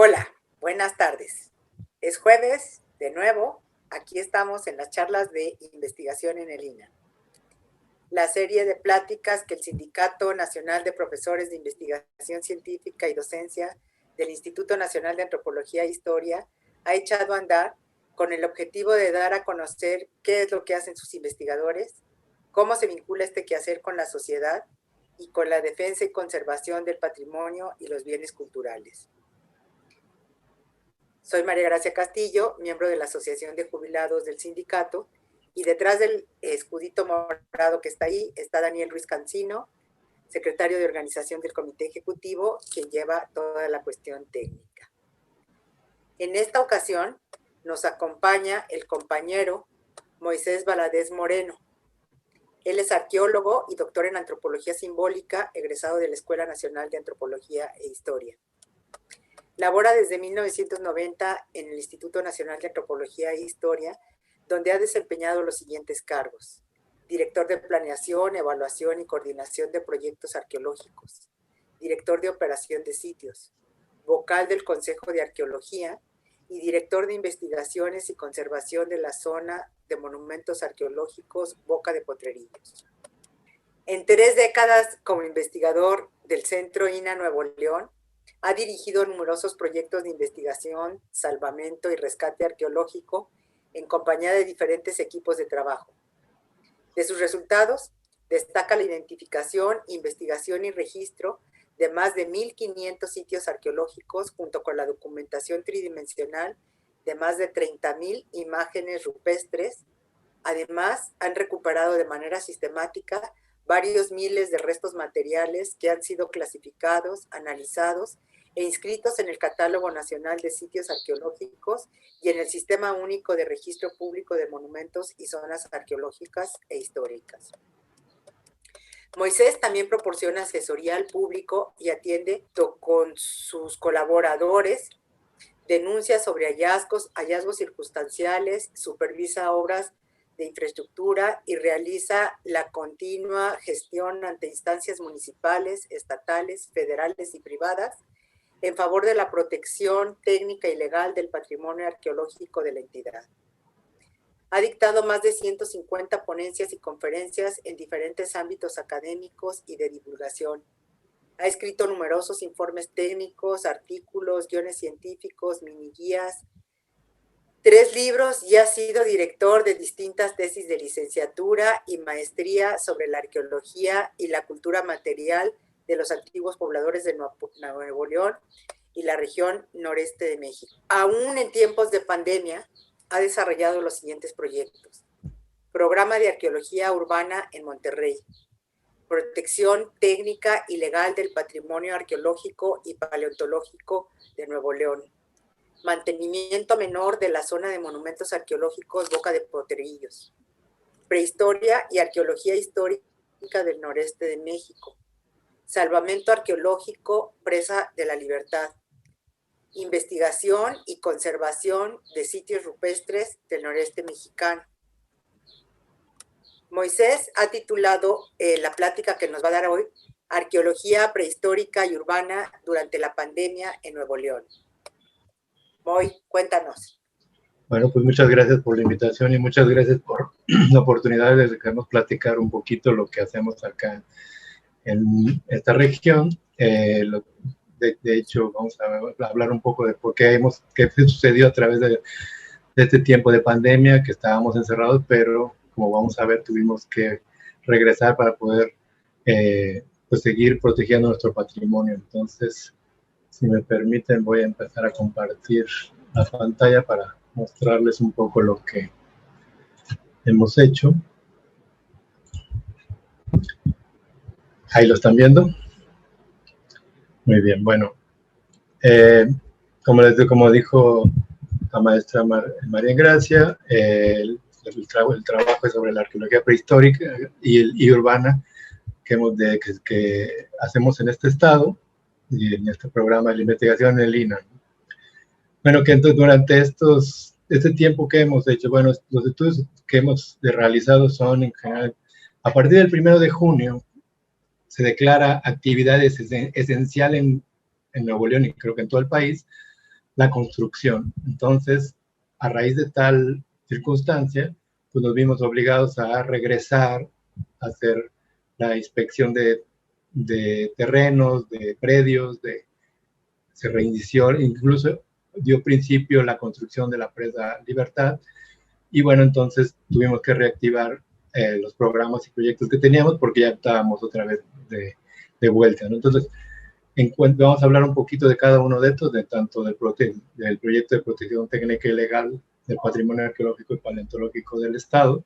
Hola, buenas tardes. Es jueves, de nuevo, aquí estamos en las charlas de investigación en el INA. La serie de pláticas que el Sindicato Nacional de Profesores de Investigación Científica y Docencia del Instituto Nacional de Antropología e Historia ha echado a andar con el objetivo de dar a conocer qué es lo que hacen sus investigadores, cómo se vincula este quehacer con la sociedad y con la defensa y conservación del patrimonio y los bienes culturales. Soy María Gracia Castillo, miembro de la Asociación de Jubilados del Sindicato, y detrás del escudito morado que está ahí está Daniel Ruiz Cancino, secretario de organización del Comité Ejecutivo, quien lleva toda la cuestión técnica. En esta ocasión nos acompaña el compañero Moisés Valadez Moreno. Él es arqueólogo y doctor en antropología simbólica, egresado de la Escuela Nacional de Antropología e Historia. Labora desde 1990 en el Instituto Nacional de Antropología e Historia, donde ha desempeñado los siguientes cargos: director de planeación, evaluación y coordinación de proyectos arqueológicos, director de operación de sitios, vocal del Consejo de Arqueología y director de investigaciones y conservación de la zona de monumentos arqueológicos Boca de Potrerillos. En 3 décadas como investigador del Centro INA Nuevo León, ha dirigido numerosos proyectos de investigación, salvamento y rescate arqueológico en compañía de diferentes equipos de trabajo. De sus resultados, destaca la identificación, investigación y registro de más de 1,500 sitios arqueológicos, junto con la documentación tridimensional de más de 30,000 imágenes rupestres. Además, han recuperado de manera sistemática varios miles de restos materiales que han sido clasificados, analizados e inscritos en el Catálogo Nacional de Sitios Arqueológicos y en el Sistema Único de Registro Público de Monumentos y Zonas Arqueológicas e Históricas. Moisés también proporciona asesoría al público y atiende con sus colaboradores denuncias sobre hallazgos circunstanciales, supervisa obras de infraestructura y realiza la continua gestión ante instancias municipales, estatales, federales y privadas en favor de la protección técnica y legal del patrimonio arqueológico de la entidad. Ha dictado más de 150 ponencias y conferencias en diferentes ámbitos académicos y de divulgación. Ha escrito numerosos informes técnicos, artículos, guiones científicos, mini guías, 3 libros y ha sido director de distintas tesis de licenciatura y maestría sobre la arqueología y la cultura material de los antiguos pobladores de Nuevo León y la región noreste de México. Aún en tiempos de pandemia, ha desarrollado los siguientes proyectos: Programa de Arqueología Urbana en Monterrey, Protección Técnica y Legal del Patrimonio Arqueológico y Paleontológico de Nuevo León, Mantenimiento menor de la zona de monumentos arqueológicos Boca de Potrerillos, Prehistoria y Arqueología Histórica del Noreste de México, Salvamento arqueológico Presa de la Libertad, Investigación y conservación de sitios rupestres del noreste mexicano. Moisés ha titulado la plática que nos va a dar hoy, Arqueología prehistórica y urbana durante la pandemia en Nuevo León. Moy, cuéntanos. Bueno, pues muchas gracias por la invitación y muchas gracias por la oportunidad de dejarnos platicar un poquito lo que hacemos acá en esta región. De hecho, vamos a hablar un poco de qué sucedió a través de este tiempo de pandemia, que estábamos encerrados, pero como vamos a ver, tuvimos que regresar para poder pues seguir protegiendo nuestro patrimonio. Entonces, si me permiten, voy a empezar a compartir la pantalla para mostrarles un poco lo que hemos hecho. Ahí lo están viendo. Muy bien, bueno. Como dijo la maestra María Gracia, el trabajo es sobre la arqueología prehistórica y urbana que hacemos en este estado y en este programa de investigación en el INA. Bueno, que entonces durante este tiempo que hemos hecho, bueno, los estudios que hemos realizado son en general, a partir del 1 de junio se declara actividad esencial en Nuevo León y creo que en todo el país, la construcción. Entonces, a raíz de tal circunstancia, pues nos vimos obligados a regresar a hacer la inspección de terrenos, de predios, se reinició, incluso dio principio la construcción de la presa Libertad, y bueno, entonces tuvimos que reactivar los programas y proyectos que teníamos porque ya estábamos otra vez de vuelta, ¿no? Entonces, vamos a hablar un poquito de cada uno de estos, de tanto del proyecto de protección técnica y legal del patrimonio arqueológico y paleontológico del Estado,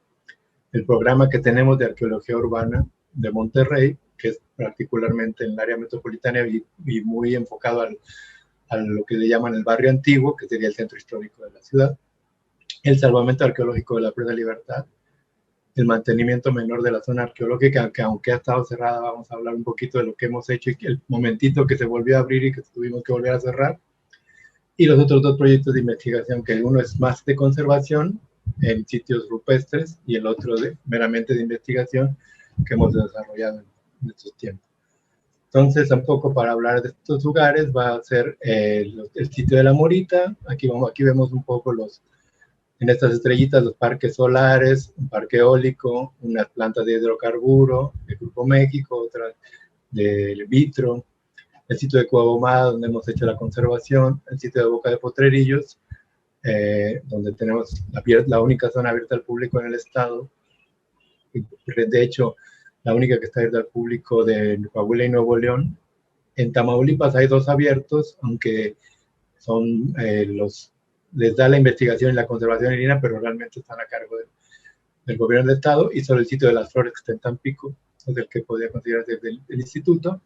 el programa que tenemos de arqueología urbana de Monterrey, que es particularmente en el área metropolitana y muy enfocado a lo que le llaman el barrio antiguo, que sería el centro histórico de la ciudad, el salvamento arqueológico de la Presa Libertad, el mantenimiento menor de la zona arqueológica, que aunque ha estado cerrada, vamos a hablar un poquito de lo que hemos hecho y el momentito que se volvió a abrir y que tuvimos que volver a cerrar, y los otros dos proyectos de investigación, que uno es más de conservación en sitios rupestres y el otro meramente de investigación que hemos desarrollado en estos tiempos. Entonces, un poco para hablar de estos lugares va a ser el sitio de la Morita. Aquí vemos un poco en estas estrellitas los parques solares, un parque eólico, unas plantas de hidrocarburo de Grupo México, otras de Vitro, el sitio de Coahumada, donde hemos hecho la conservación, el sitio de Boca de Potrerillos, donde tenemos la única zona abierta al público en el estado. De hecho, la única que está abierta al público de Coahuila y Nuevo León. En Tamaulipas hay dos abiertos, aunque son les da la investigación y la conservación en línea, pero realmente están a cargo del gobierno del estado, y solo el sitio de las Flores, que está en Tampico, es el que podría considerarse del instituto,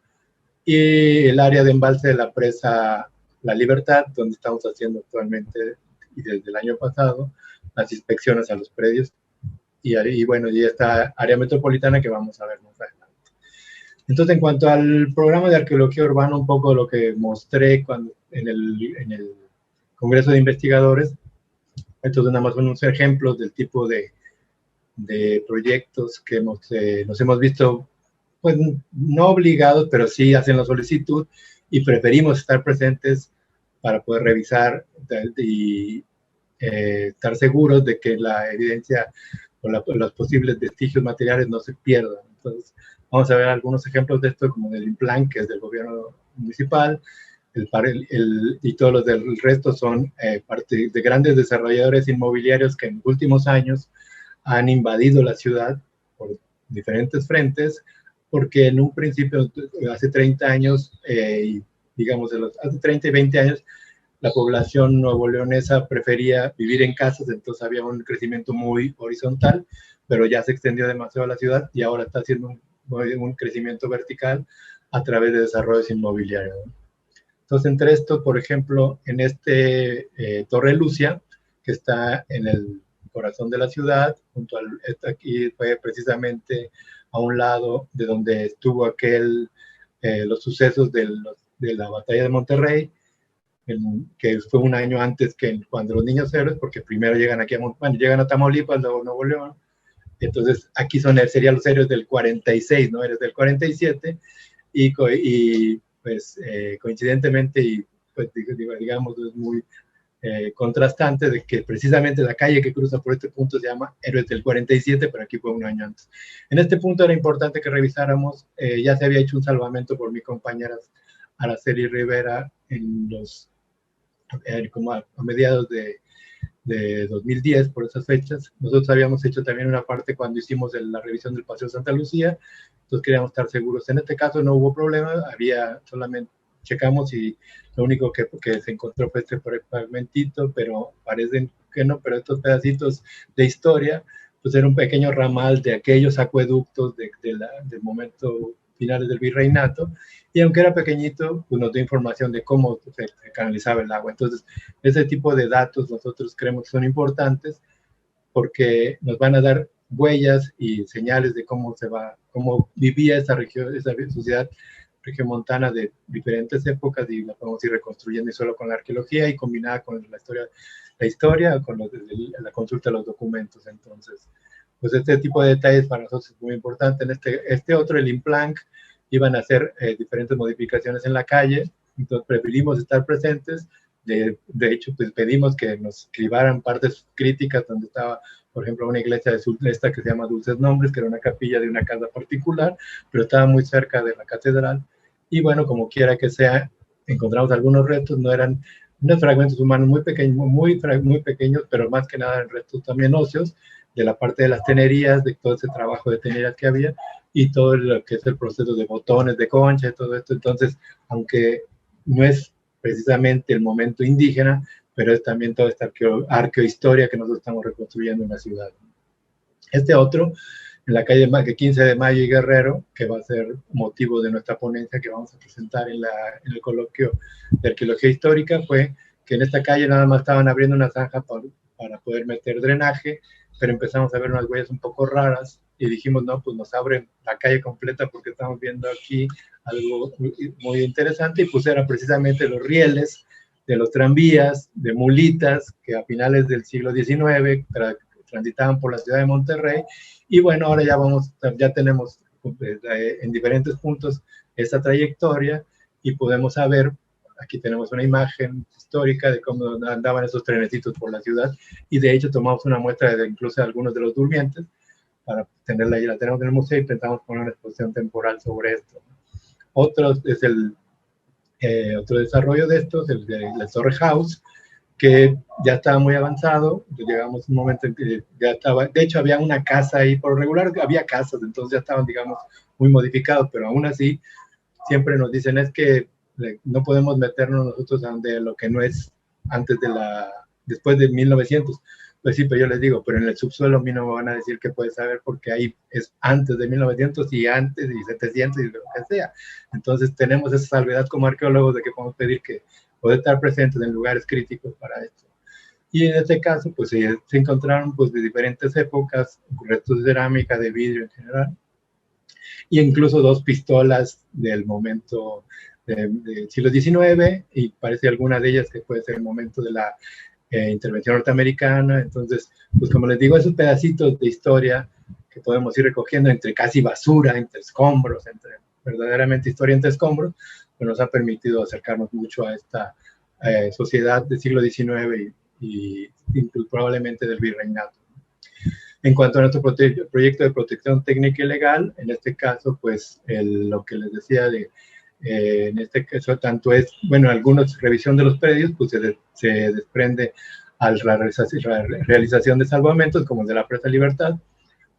y el área de embalse de la presa La Libertad, donde estamos haciendo actualmente, y desde el año pasado, las inspecciones a los predios, y bueno, y esta área metropolitana que vamos a ver más adelante. Entonces, en cuanto al programa de arqueología urbana, un poco lo que mostré en el Congreso de Investigadores, entonces nada más son unos ejemplos del tipo de proyectos que nos hemos visto, pues no obligados, pero sí hacen la solicitud y preferimos estar presentes para poder revisar y estar seguros de que la evidencia o los posibles vestigios materiales no se pierdan. Entonces, vamos a ver algunos ejemplos de esto, como del IMPLAN, que es del gobierno municipal, y todos los del resto son parte de grandes desarrolladores inmobiliarios que en los últimos años han invadido la ciudad por diferentes frentes, porque en un principio, hace 30 años, digamos, hace 30 y 20 años, la población nuevoleonesa prefería vivir en casas, entonces había un crecimiento muy horizontal, pero ya se extendió demasiado a la ciudad y ahora está haciendo un crecimiento vertical a través de desarrollos inmobiliarios. Entonces, entre esto, por ejemplo, en Torre Lucia, que está en el corazón de la ciudad, aquí fue precisamente a un lado de donde estuvo los sucesos de la batalla de Monterrey, que fue un año antes que cuando los niños héroes, porque primero llegan aquí llegan a Tamaulipas, luego Nuevo León. Entonces aquí serían los héroes del 46, ¿no? Héroes del 47, y pues coincidentemente, y pues digamos, es muy contrastante de que precisamente la calle que cruza por este punto se llama Héroes del 47, pero aquí fue un año antes. En este punto era importante que revisáramos, ya se había hecho un salvamento por mi compañera Araceli Rivera como a mediados de 2010, por esas fechas. Nosotros habíamos hecho también una parte cuando hicimos la revisión del Paseo Santa Lucía, entonces queríamos estar seguros. En este caso no hubo problema, solamente checamos y lo único que se encontró fue este fragmentito, pero parece que no, pero estos pedacitos de historia, pues era un pequeño ramal de aquellos acueductos del momento finales del virreinato, y aunque era pequeñito, pues nos dio información de cómo se canalizaba el agua. Entonces, ese tipo de datos nosotros creemos que son importantes porque nos van a dar huellas y señales de cómo vivía esa región, esa sociedad regiomontana de diferentes épocas, y la podemos ir reconstruyendo y solo con la arqueología y combinada con la historia con la consulta de los documentos. Entonces, pues este tipo de detalles para nosotros es muy importante. En este otro, el IMPLANC, iban a hacer diferentes modificaciones en la calle, entonces preferimos estar presentes, De hecho, pues pedimos que nos escribieran partes críticas donde estaba, por ejemplo, una iglesia de esta que se llama Dulces Nombres, que era una capilla de una casa particular, pero estaba muy cerca de la catedral. Y bueno, como quiera que sea, encontramos algunos restos, no eran unos fragmentos humanos muy pequeños, muy pequeños, pero más que nada eran restos también óseos, de la parte de las tenerías, de todo ese trabajo de tenerías que había, y todo lo que es el proceso de botones, de concha, y todo esto. Entonces, aunque no es precisamente el momento indígena, pero es también toda esta arqueohistoria que nosotros estamos reconstruyendo en la ciudad. Este otro, en la calle 15 de Mayo y Guerrero, que va a ser motivo de nuestra ponencia que vamos a presentar en el coloquio de arqueología histórica, fue que en esta calle nada más estaban abriendo una zanja para poder meter drenaje, pero empezamos a ver unas huellas un poco raras y dijimos, no, pues nos abren la calle completa porque estamos viendo aquí algo muy interesante, y pues eran precisamente los rieles de los tranvías, de mulitas, que a finales del siglo XIX transitaban por la ciudad de Monterrey, y bueno, ahora ya tenemos en diferentes puntos esta trayectoria, y podemos saber, aquí tenemos una imagen histórica de cómo andaban esos trenecitos por la ciudad, y de hecho tomamos una muestra de incluso algunos de los durmientes, para tenerla ahí, la tenemos en el museo, y pensamos poner una exposición temporal sobre esto. Otro es otro desarrollo de estos, el de la Torre House, que ya estaba muy avanzado. Llegamos a un momento en que ya estaba, de hecho había una casa ahí, por regular había casas, entonces ya estaban, digamos, muy modificados, pero aún así siempre nos dicen es que no podemos meternos nosotros donde lo que no es después de 1900. Pues sí, pero yo les digo, pero en el subsuelo a mí no me van a decir que puedes saber, porque ahí es antes de 1900 y antes y 700 y lo que sea. Entonces tenemos esa salvedad como arqueólogos de que podemos pedir que puede estar presentes en lugares críticos para esto. Y en este caso, pues se encontraron pues de diferentes épocas, restos de cerámica, de vidrio en general, y incluso 2 pistolas del momento del siglo XIX, y parece alguna de ellas que puede ser el momento de la intervención norteamericana. Entonces, pues como les digo, esos pedacitos de historia que podemos ir recogiendo entre casi basura, entre escombros, entre verdaderamente historia entre escombros, pues nos ha permitido acercarnos mucho a esta sociedad del siglo XIX y probablemente del virreinato. En cuanto a nuestro proyecto de protección técnica y legal, en este caso, pues lo que les decía en este caso, tanto es, bueno, algunos revisión de los predios, pues se desprende a la realización de salvamentos, como el de la Presa Libertad,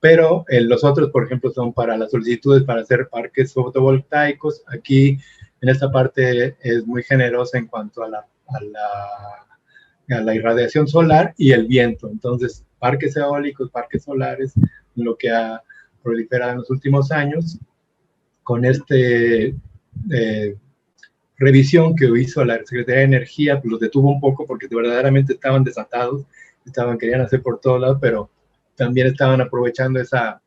pero los otros, por ejemplo, son para las solicitudes para hacer parques fotovoltaicos. Aquí, en esta parte, es muy generosa en cuanto a la irradiación solar y el viento. Entonces, parques eólicos, parques solares, lo que ha proliferado en los últimos años, con revisión que hizo la Secretaría de Energía, pues los detuvo un poco porque verdaderamente estaban desatados, querían hacer por todos lados, pero también estaban aprovechando esa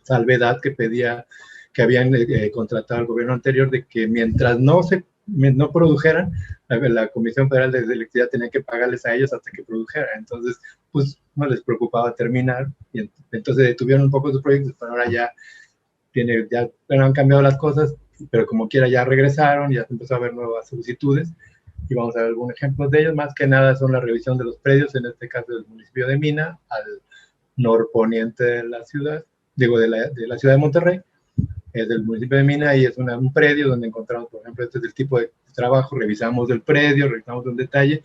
salvedad que habían contratado al gobierno anterior, de que mientras no produjeran, la Comisión Federal de Electricidad tenía que pagarles a ellos hasta que produjeran. Entonces, pues no les preocupaba terminar, y entonces detuvieron un poco sus proyectos, pero ahora ya han cambiado las cosas, pero como quiera ya regresaron, ya se empezó a ver nuevas solicitudes, y vamos a ver algunos ejemplos de ellos. Más que nada son la revisión de los predios, en este caso del municipio de Mina, al norponiente de la ciudad, de la ciudad de Monterrey, es del municipio de Mina, y es un predio donde encontramos, por ejemplo, este es el tipo de trabajo, revisamos el predio, revisamos un detalle,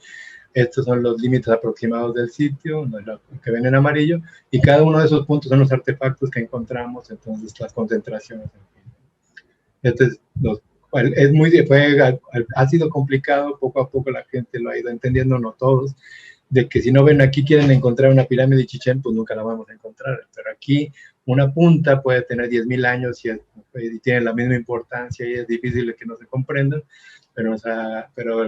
estos son los límites aproximados del sitio, lo que ven en amarillo, y cada uno de esos puntos son los artefactos que encontramos, entonces las concentraciones. Ha sido complicado, poco a poco la gente lo ha ido entendiendo, no todos, de que si no ven aquí quieren encontrar una pirámide de Chichén, pues nunca la vamos a encontrar, pero aquí una punta puede tener 10.000 años y tiene la misma importancia, y es difícil que no se comprendan, pero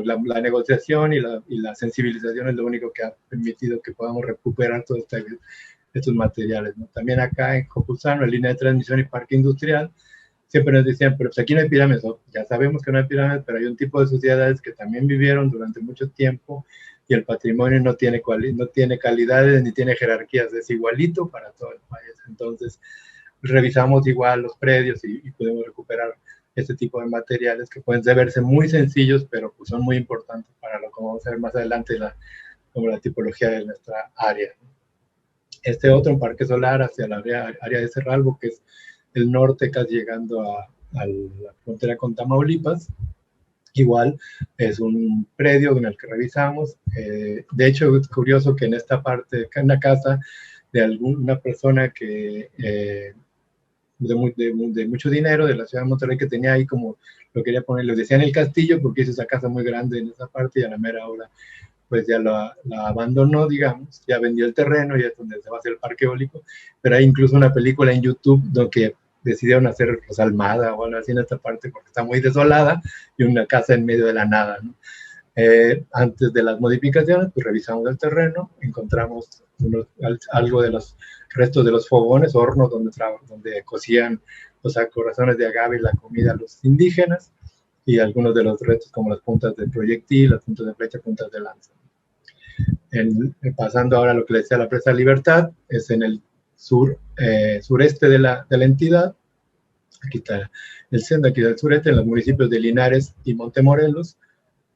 la negociación y la sensibilización es lo único que ha permitido que podamos recuperar todos estos materiales, ¿no? También acá en Copuzano, en línea de transmisión y parque industrial, siempre nos decían, pero pues aquí no hay pirámides. Ya sabemos que no hay pirámides, pero hay un tipo de sociedades que también vivieron durante mucho tiempo, y el patrimonio no tiene calidades ni tiene jerarquías, es igualito para todo el país. Entonces, revisamos igual los predios y podemos recuperar este tipo de materiales que pueden verse muy sencillos, pero pues son muy importantes para lo que vamos a ver más adelante, como la tipología de nuestra área. Este otro, un parque solar hacia la área de Cerralbo, que es el norte, casi llegando a la frontera con Tamaulipas. Igual es un predio en el que revisamos. De hecho, es curioso que en esta parte, en la casa de alguna persona que de mucho dinero de la ciudad de Monterrey, que tenía ahí como lo quería poner, le decían el castillo porque hizo esa casa muy grande en esa parte, y a la mera hora pues ya la abandonó, digamos, ya vendió el terreno y es donde se va a hacer el parque eólico. Pero hay incluso una película en YouTube donde decidieron hacer pues, Almada o algo así en esta parte porque está muy desolada y una casa en medio de la nada, ¿no? Antes de las modificaciones, pues revisamos el terreno, encontramos algo de los restos de los fogones, hornos donde cocían los corazones de agave y la comida a los indígenas, y algunos de los restos como las puntas de proyectil, las puntas de flecha, puntas de lanza. Pasando ahora a lo que le decía la presa Libertad, es en el sureste de la entidad. Aquí está el centro, aquí del sureste, en los municipios de Linares y Montemorelos.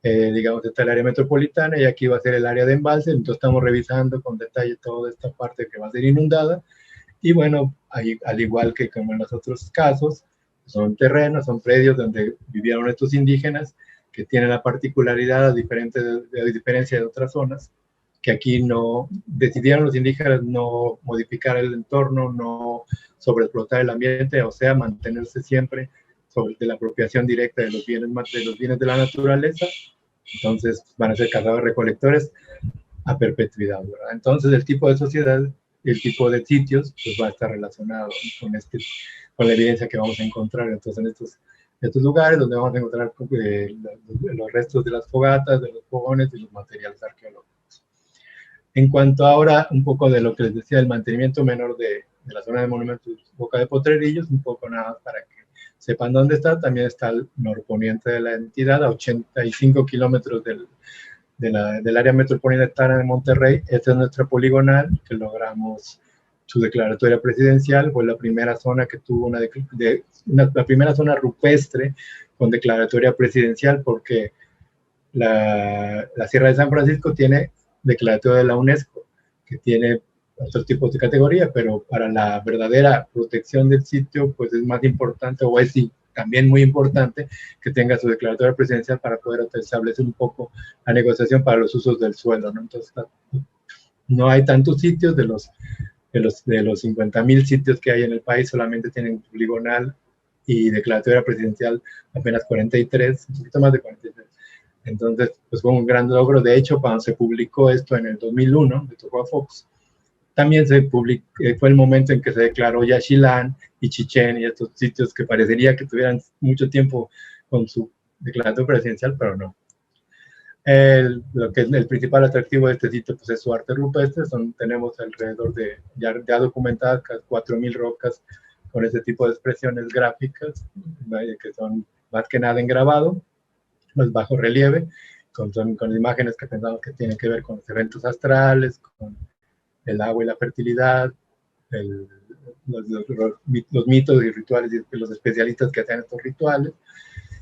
Digamos, está el área metropolitana y aquí va a ser el área de embalse. Entonces estamos revisando con detalle toda esta parte que va a ser inundada. Y bueno, al igual que como en los otros casos, son terrenos, son predios donde vivieron estos indígenas, que tienen la particularidad, a diferencia de otras zonas, que aquí no decidieron los indígenas no modificar el entorno, no sobreexplotar el ambiente, o sea, mantenerse siempre de la apropiación directa de los bienes de la naturaleza. Entonces van a ser cazadores-recolectores a perpetuidad, ¿verdad? Entonces el tipo de sociedad, el tipo de sitios, pues va a estar relacionado con la evidencia que vamos a encontrar. Entonces en estos lugares donde vamos a encontrar los restos de las fogatas, de los fogones y los materiales arqueológicos. En cuanto ahora un poco de lo que les decía, el mantenimiento menor de la zona de monumentos Boca de Potrerillos, un poco nada más para que sepan dónde está. También está al norponiente de la entidad, a 85 kilómetros del área metropolitana de Monterrey. Esta es nuestra poligonal, que logramos su declaratoria presidencial. Fue la primera zona que tuvo la primera zona rupestre con declaratoria presidencial, porque la Sierra de San Francisco tiene declaratoria de la UNESCO, que tiene otros tipos de categoría, pero para la verdadera protección del sitio, pues es más importante, o es también muy importante, que tenga su declaratoria presidencial para poder establecer un poco la negociación para los usos del suelo, ¿no? Entonces, no hay tantos sitios, de los 50,000 sitios que hay en el país, solamente tienen poligonal y declaratoria presidencial apenas 43, un poquito más de 43. Entonces, pues fue un gran logro. De hecho, cuando se publicó esto en el 2001, le tocó a Fox, también fue el momento en que se declaró Yaxchilán y Chichén y estos sitios que parecería que tuvieran mucho tiempo con su declaratoria presidencial, pero no. Lo que es el principal atractivo de este sitio, pues es su arte rupestre. Tenemos alrededor de, ya documentadas, 4,000 rocas con ese tipo de expresiones gráficas, que son más que nada en grabado, los bajo relieve, con imágenes que pensamos que tienen que ver con los eventos astrales, con el agua y la fertilidad, los mitos y rituales y los especialistas que hacen estos rituales.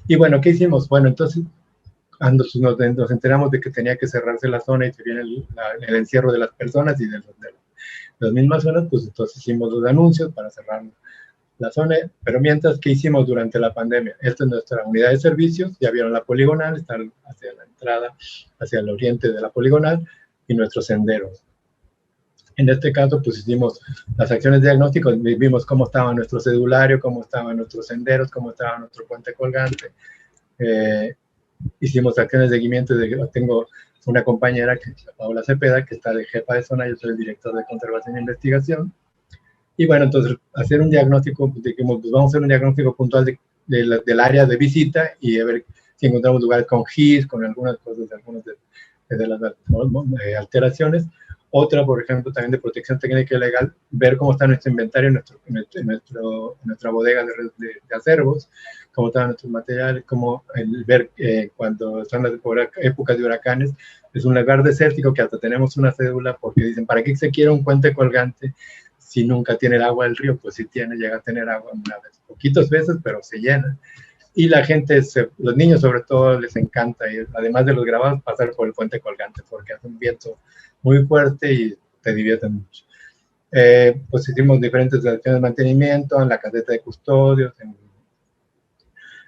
Y bueno, ¿qué hicimos? Bueno, entonces nos enteramos de que tenía que cerrarse la zona y que viene el encierro de las personas y de las mismas zonas, pues entonces hicimos los anuncios para cerrar la zona. Pero mientras, ¿qué hicimos durante la pandemia? Esta es nuestra unidad de servicios, ya vieron la poligonal, está hacia la entrada, hacia el oriente de la poligonal, y nuestros senderos. En este caso, pues hicimos las acciones de diagnóstico, vimos cómo estaba nuestro cedulario, cómo estaban nuestros senderos, cómo estaba nuestro puente colgante. Hicimos acciones de seguimiento. Tengo una compañera, que es Paula Cepeda, que está de jefa de zona, yo soy el director de conservación e investigación. Y bueno, entonces, hacer un diagnóstico, dijimos, pues vamos a hacer un diagnóstico puntual del área de visita y a ver si encontramos lugares con GIS, con algunas cosas, algunas de las alteraciones. Otra, por ejemplo, también de protección técnica y legal, ver cómo está nuestro inventario en nuestra bodega de acervos, cómo están nuestros materiales, cómo ver cuando están las épocas de huracanes. Es un lugar desértico que hasta tenemos una cédula porque dicen, ¿para qué se quiere un puente colgante si nunca tiene el agua del río? Pues sí tiene, llega a tener agua una vez, poquitas veces, pero se llena. y la gente, los niños sobre todo, les encanta, y además de los grabados, pasar por el puente colgante, porque hace un viento muy fuerte y te divierten mucho. Pues hicimos diferentes acciones de mantenimiento en la caseta de custodios,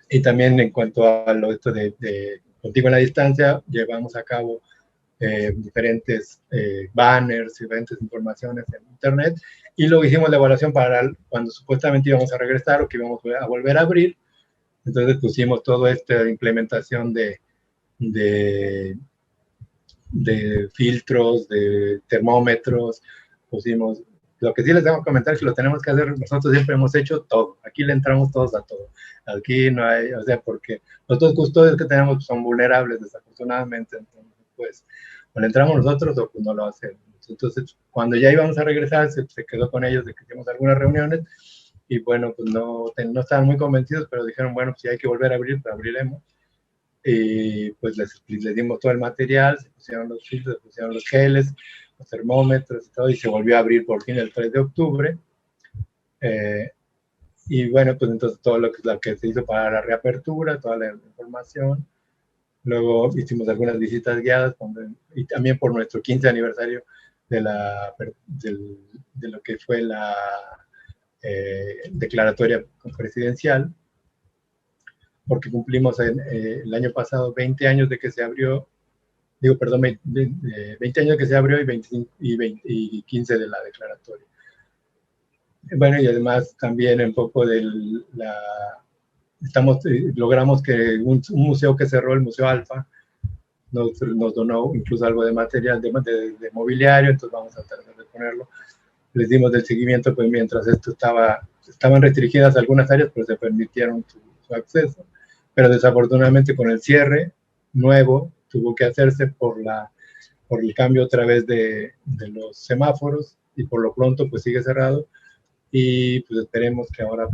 y también en cuanto a lo esto de contigo en la distancia, llevamos a cabo diferentes banners, diferentes informaciones en internet, y luego hicimos la evaluación para cuando supuestamente íbamos a regresar o que íbamos a volver a abrir. Entonces pusimos toda esta implementación de filtros, de termómetros, pusimos. Lo que sí les tengo que comentar es que lo tenemos que hacer, nosotros siempre hemos hecho todo, aquí le entramos todos a todo, aquí no hay, o sea, porque los dos custodios que tenemos son vulnerables desafortunadamente, entonces pues o le entramos nosotros o pues no lo hacemos. Entonces cuando ya íbamos a regresar se quedó con ellos de que hicimos algunas reuniones y bueno, pues no estaban muy convencidos, pero dijeron, bueno, pues si hay que volver a abrir, pues abriremos. Y pues les dimos todo el material, se pusieron los filtros, se pusieron los geles, los termómetros y todo, y se volvió a abrir por fin el 3 de octubre. Y bueno, pues entonces todo lo que se hizo para la reapertura, toda la información. Luego hicimos algunas visitas guiadas y también por nuestro 15 aniversario de lo que fue la declaratoria presidencial, porque cumplimos el año pasado 20 años de que se abrió, 20 años de que se abrió y 15 de la declaratoria. Bueno, y además también un poco logramos que un museo que cerró, el Museo Alfa, nos donó incluso algo de material de mobiliario, entonces vamos a tratar de ponerlo. Les dimos del seguimiento, pues mientras esto estaban restringidas algunas áreas, pero se permitieron su acceso. Pero desafortunadamente con el cierre nuevo tuvo que hacerse por el cambio otra vez de los semáforos y por lo pronto pues sigue cerrado y pues esperemos que ahora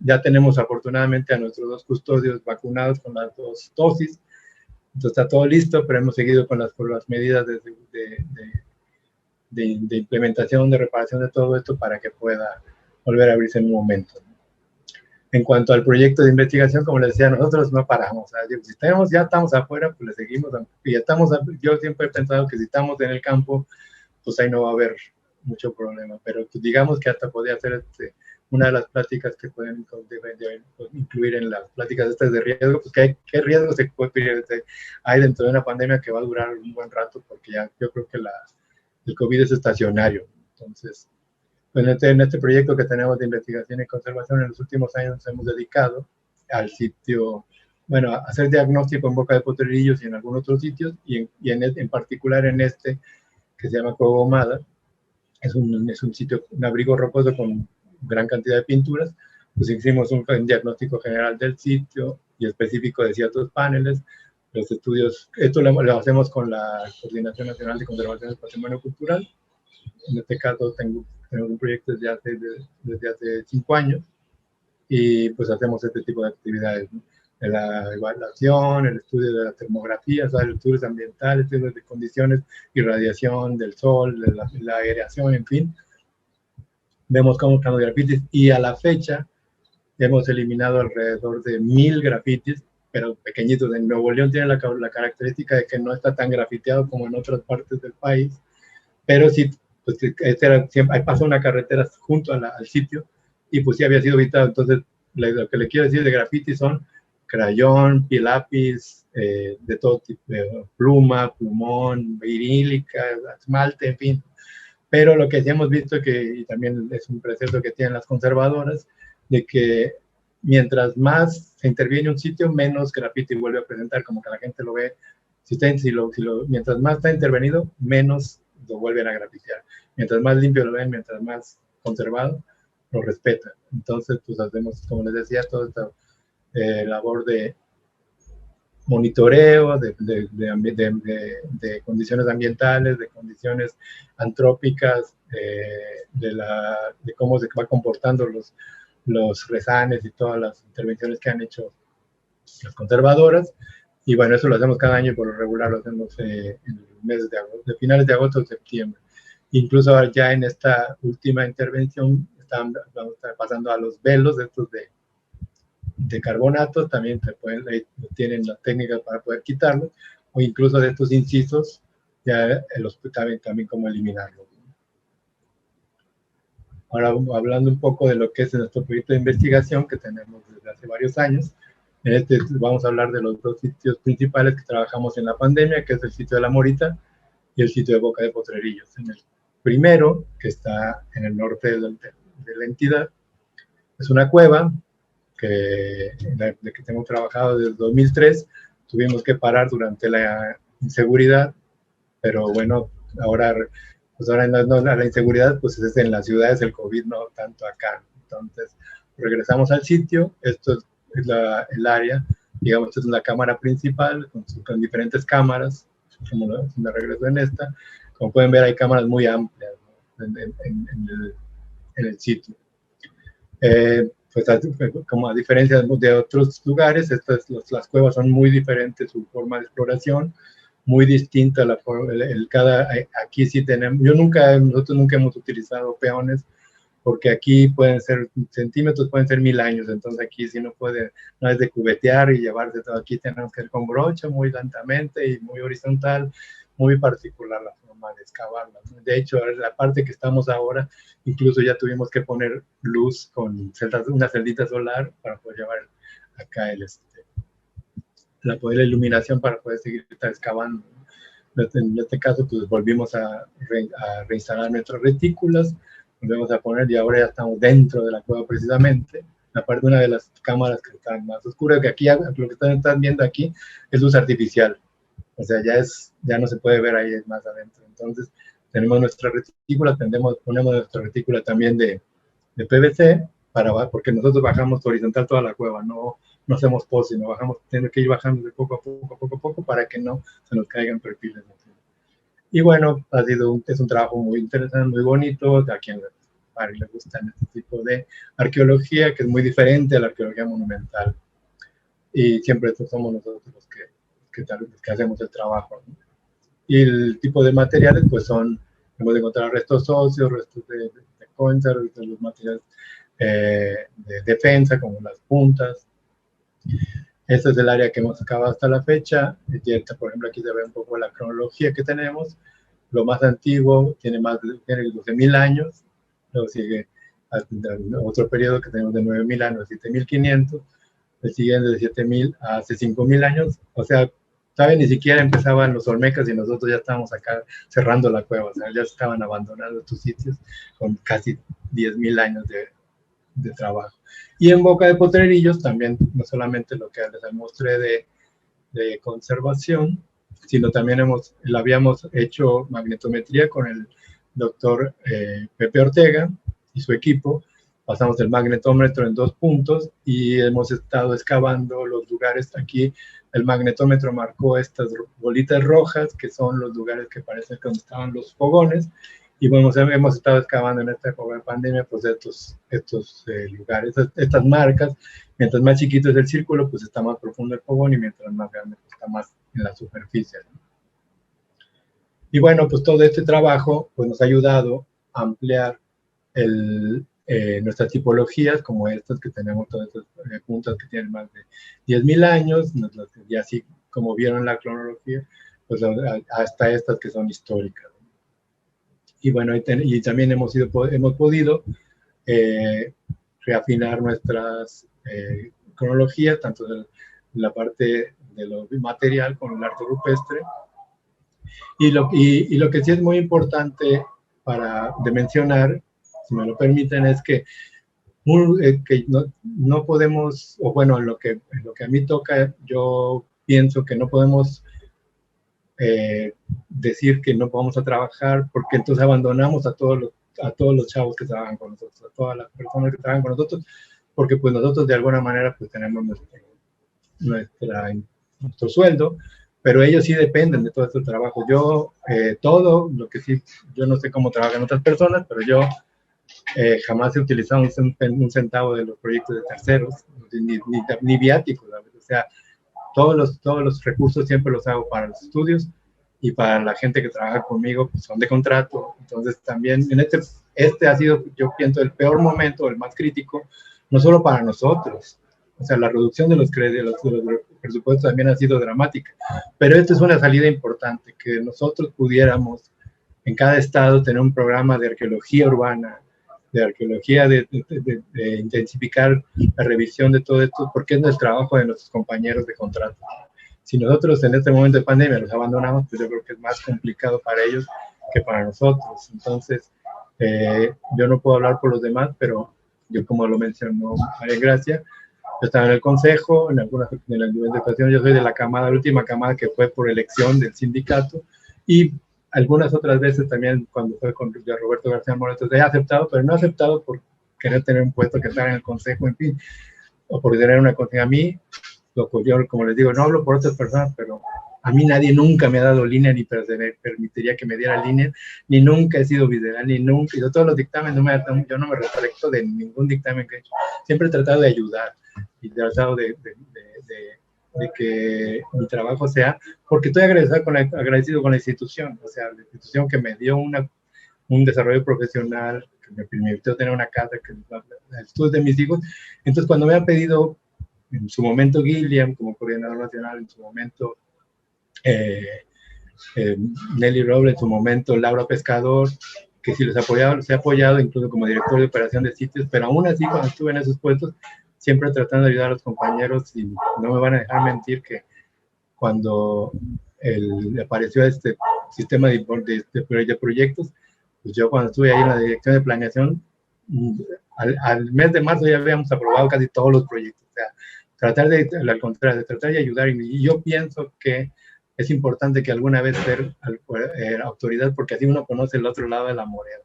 ya tenemos afortunadamente a nuestros 2 custodios vacunados con las 2 dosis, entonces está todo listo, pero hemos seguido con las medidas de implementación, de reparación de todo esto para que pueda volver a abrirse en un momento. En cuanto al proyecto de investigación, como les decía, nosotros no paramos. O sea, si ya estamos afuera, pues le seguimos. Y yo siempre he pensado que si estamos en el campo, pues ahí no va a haber mucho problema. Pero pues, digamos que hasta podría ser una de las pláticas que pueden incluir en las pláticas estas de riesgo, pues qué riesgo hay dentro de una pandemia que va a durar un buen rato, porque ya yo creo que el COVID es estacionario. Entonces, pues en este proyecto que tenemos de investigación y conservación en los últimos años nos hemos dedicado al sitio, bueno, a hacer diagnóstico en Boca de Potrerillos y en algunos otros sitios, y en particular en este que se llama Cueva Ahumada. Es un sitio, un abrigo rocoso con gran cantidad de pinturas. Pues hicimos un diagnóstico general del sitio y específico de ciertos paneles. Los estudios, esto lo hacemos con la Coordinación Nacional de Conservación del Patrimonio Cultural. En este caso tenemos un proyecto desde hace 5 años y pues hacemos este tipo de actividades, ¿no? La evaluación, el estudio de la termografía, o sea, los estudios ambientales, estudios de condiciones y radiación del sol, de la aireación, en fin. Vemos cómo están los grafitis y a la fecha hemos eliminado alrededor de 1000 grafitis, pero pequeñitos. En Nuevo León tiene la característica de que no está tan grafiteado como en otras partes del país, pero sí, pues ahí pasa una carretera junto al sitio y pues sí había sido evitado. Entonces, lo que le quiero decir de graffiti son crayón, lápiz, de todo tipo, pluma, plumón, vinílica, esmalte, en fin. Pero lo que sí hemos visto, y también es un precepto que tienen las conservadoras, de que mientras más se interviene un sitio, menos graffiti vuelve a presentar, como que la gente lo ve. Mientras más está intervenido, menos lo vuelven a grafitear. Mientras más limpio lo ven, mientras más conservado, lo respetan. Entonces, pues hacemos, como les decía, toda esta labor de monitoreo, de condiciones ambientales, de condiciones antrópicas, de cómo se va comportando los rezanes y todas las intervenciones que han hecho las conservadoras. Y bueno, eso lo hacemos cada año y por lo regular lo hacemos en meses de agosto, de finales de agosto o septiembre. Incluso ya en esta última intervención vamos a estar pasando a los velos estos de carbonato, también tienen las técnicas para poder quitarlo, o incluso de estos incisos, ya también cómo eliminarlos. Ahora, hablando un poco de lo que es nuestro proyecto de investigación que tenemos desde hace varios años, vamos a hablar de los dos sitios principales que trabajamos en la pandemia, que es el sitio de La Morita y el sitio de Boca de Potrerillos. En el primero, que está en el norte de la entidad, es una cueva de que hemos trabajado desde 2003. Tuvimos que parar durante la inseguridad, pero bueno, ahora la inseguridad pues es en las ciudades, el COVID no tanto acá. Entonces regresamos al sitio. Esto es el área, digamos, esta es la cámara principal con diferentes cámaras. Como me regreso en esta, como pueden ver hay cámaras muy amplias, ¿no? en el sitio. Pues como a diferencia de otros lugares, las cuevas son muy diferentes, su forma de exploración muy distinta. Aquí sí tenemos, nosotros nunca hemos utilizado peones, porque aquí pueden ser centímetros, pueden ser 1000 años, entonces aquí sí no es de cubetear y llevarse todo. Aquí tenemos que ir con brocha muy lentamente y muy horizontal, muy particular la forma de excavarla. De hecho, en la parte que estamos ahora, incluso ya tuvimos que poner luz con una celdita solar para poder llevar acá la iluminación para poder seguir excavando. En este caso, pues volvimos a reinstalar nuestras retículas, volvemos a poner, y ahora ya estamos dentro de la cueva precisamente. Aparte, una de las cámaras que están más oscuras, que aquí lo que están viendo aquí es luz artificial, o sea, ya no se puede ver ahí más adentro. Entonces tenemos nuestra retícula, ponemos nuestra retícula también de PVC, porque nosotros bajamos horizontal toda la cueva, no hacemos pose, no bajamos, tenemos que ir bajando de poco a poco para que no se nos caigan perfiles. Y bueno, es un trabajo muy interesante, muy bonito, a quien le gusta este tipo de arqueología, que es muy diferente a la arqueología monumental. Y siempre somos nosotros los que hacemos el trabajo, ¿no? Y el tipo de materiales, pues hemos de encontrar restos óseos, restos de concha, restos de los materiales de defensa, como las puntas. Este es el área que hemos acabado hasta la fecha. Por ejemplo, aquí se ve un poco la cronología que tenemos. Lo más antiguo tiene 12.000 años. Luego sigue otro periodo que tenemos de 9.000 años, 7.500. El siguiente de 7.000 a hace 5.000 años. O sea, ¿saben? Ni siquiera empezaban los olmecas y nosotros ya estábamos acá cerrando la cueva. O sea, ya estaban abandonando estos sitios con casi 10.000 años de trabajo. Y en Boca de Potrerillos también, no solamente lo que les mostré de conservación, sino también habíamos hecho magnetometría con el doctor Pepe Ortega y su equipo. Pasamos el magnetómetro en 2 puntos y hemos estado excavando los lugares. Aquí el magnetómetro marcó estas bolitas rojas, que son los lugares que parecen que estaban los fogones. Y bueno, hemos estado excavando en esta época de pandemia, pues estos lugares, estas marcas. Mientras más chiquito es el círculo, pues está más profundo el fogón, y mientras más grande, pues está más en la superficie, ¿no? Y bueno, pues todo este trabajo pues nos ha ayudado a ampliar nuestras tipologías, como estas que tenemos, todas estas puntas que tienen más de 10.000 años, y así como vieron la cronología, pues hasta estas que son históricas. Y bueno, y también hemos podido reafinar nuestras cronologías, tanto de la parte de lo material como el arte rupestre. Y lo que sí es muy importante de mencionar, si me lo permiten, es que no podemos, o bueno, en lo que a mí toca, yo pienso que no podemos decir que no vamos a trabajar, porque entonces abandonamos a todos los chavos que trabajan con nosotros, a todas las personas que trabajan con nosotros, porque pues nosotros de alguna manera pues tenemos nuestro sueldo, pero ellos sí dependen de todo este trabajo. Yo, yo no sé cómo trabajan otras personas, pero yo jamás he utilizado un centavo de los proyectos de terceros, ni viáticos, ¿sabes? O sea, todos los recursos siempre los hago para los estudios, y para la gente que trabaja conmigo pues son de contrato. Entonces también este ha sido, yo pienso, el peor momento, el más crítico, no solo para nosotros, O sea, la reducción de los presupuestos también ha sido dramática. Pero esto es una salida importante, que nosotros pudiéramos en cada estado tener un programa de arqueología urbana, de arqueología, de intensificar la revisión de todo esto, porque es el trabajo de nuestros compañeros de contrato. Si nosotros en este momento de pandemia los abandonamos, pues yo creo que es más complicado para ellos que para nosotros. Entonces, yo no puedo hablar por los demás, pero yo, como lo mencionó María Gracia, yo estaba en el consejo, en algunas de las ocasiones yo soy de la camada, la última camada que fue por elección del sindicato, y algunas otras veces también cuando fue con Roberto García Moretos, he aceptado, pero no he aceptado por querer tener un puesto que estar en el consejo, en fin, o por tener una cosa. A mí, yo, como les digo, no hablo por otras personas, pero a mí nadie nunca me ha dado línea, ni permitiría que me diera línea, ni nunca he sido visceral, ni nunca, y de todos los dictámenes, yo no me retracto de ningún dictamen que he hecho. Siempre he tratado de ayudar, y he tratado de que mi trabajo sea, porque estoy agradecido con la institución, o sea, la institución que me dio un desarrollo profesional, que me permitió tener una casa, que el estudio de mis hijos. Entonces, cuando me ha pedido en su momento Gilliam como coordinador nacional, en su momento Nelly Robles, en su momento Laura Pescador, que si les apoyaba, los he apoyado incluso como director de operación de sitios, pero aún así cuando estuve en esos puestos, siempre tratando de ayudar a los compañeros, y no me van a dejar mentir que cuando apareció este sistema de proyectos, pues yo cuando estuve ahí en la dirección de planeación, al mes de marzo ya habíamos aprobado casi todos los proyectos. O sea, al contrario, de tratar de ayudar, y yo pienso que es importante que alguna vez ser autoridad, porque así uno conoce el otro lado de la moneda.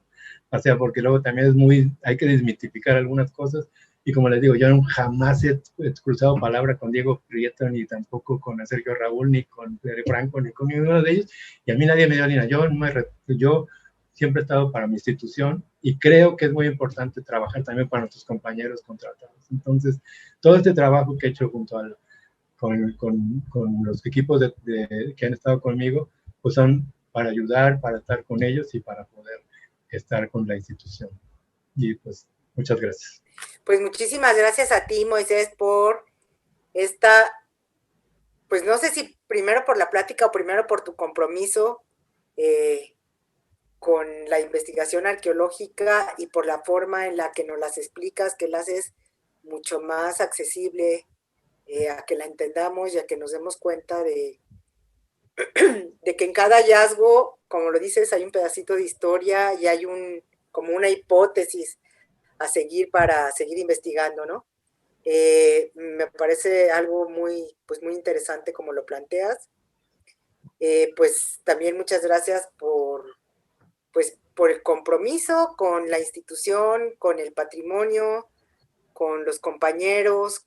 O sea, porque luego también hay que desmitificar algunas cosas, y como les digo, yo jamás he cruzado palabra con Diego Prieto, ni tampoco con Sergio Raúl, ni con Pedro Franco, ni con ninguno de ellos, y a mí nadie me dio línea. Yo siempre he estado para mi institución, y creo que es muy importante trabajar también para nuestros compañeros contratados. Entonces, todo este trabajo que he hecho junto con los equipos que han estado conmigo, pues son para ayudar, para estar con ellos y para poder estar con la institución. Y pues, muchas gracias. Pues muchísimas gracias a ti, Moisés, por esta, pues no sé si primero por la plática o primero por tu compromiso con la investigación arqueológica, y por la forma en la que nos las explicas, que la haces mucho más accesible, a que la entendamos y a que nos demos cuenta de que en cada hallazgo, como lo dices, hay un pedacito de historia y hay como una hipótesis a seguir para seguir investigando, ¿no? Me parece algo pues muy interesante como lo planteas. Pues también muchas gracias por el compromiso con la institución, con el patrimonio, con los compañeros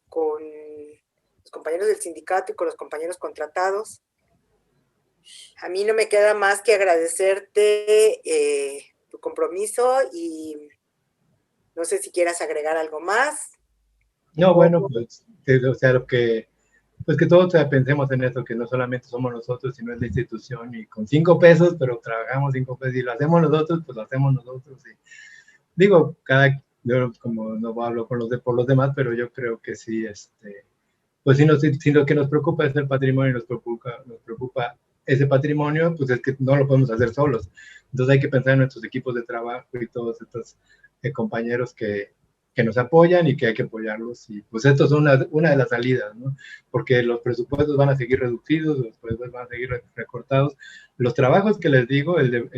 del sindicato y con los compañeros contratados. A mí no me queda más que agradecerte tu compromiso, y no sé si quieras agregar algo más. No, bueno, pues, o sea, pues que todos pensemos en eso, que no solamente somos nosotros, sino es la institución, y con 5 pesos, pero trabajamos 5 pesos, y lo hacemos nosotros, pues lo hacemos nosotros. Y digo, yo como no hablo por los demás, pero yo creo que sí, pues si lo que nos preocupa es el patrimonio, y nos preocupa ese patrimonio, pues es que no lo podemos hacer solos. Entonces hay que pensar en nuestros equipos de trabajo y todos estos compañeros que nos apoyan, y que hay que apoyarlos. Y pues esto es una de las salidas, ¿no? Porque los presupuestos van a seguir reducidos, los presupuestos van a seguir recortados. Los trabajos que les digo, el de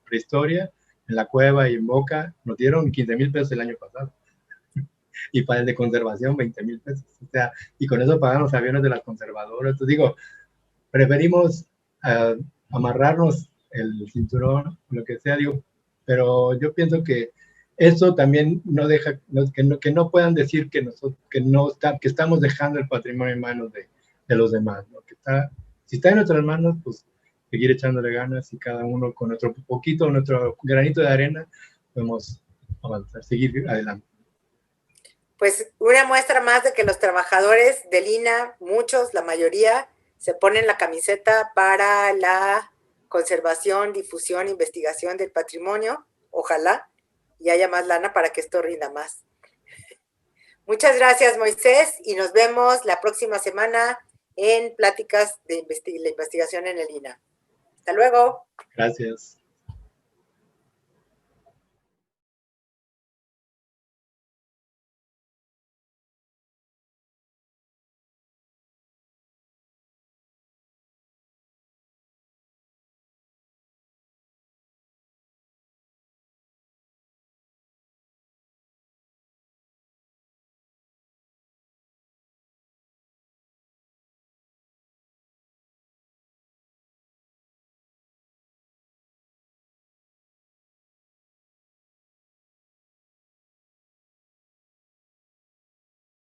prehistoria, en la cueva y en Boca, nos dieron 15,000 pesos el año pasado. Y para el de conservación, 20,000 pesos. O sea, y con eso pagamos aviones de las conservadoras. Entonces digo, preferimos amarrarnos el cinturón, lo que sea, digo, pero yo pienso que eso también no deja, que no puedan decir que estamos dejando el patrimonio en manos de los demás, ¿no? Si está en nuestras manos, pues seguir echándole ganas, y cada uno con nuestro granito de arena, podemos avanzar, seguir adelante. Pues una muestra más de que los trabajadores del INAH, muchos, la mayoría, se ponen la camiseta para la conservación, difusión, investigación del patrimonio. Ojalá y haya más lana para que esto rinda más. Muchas gracias, Moisés, y nos vemos la próxima semana en Pláticas de la Investigación en el INAH. Hasta luego. Gracias.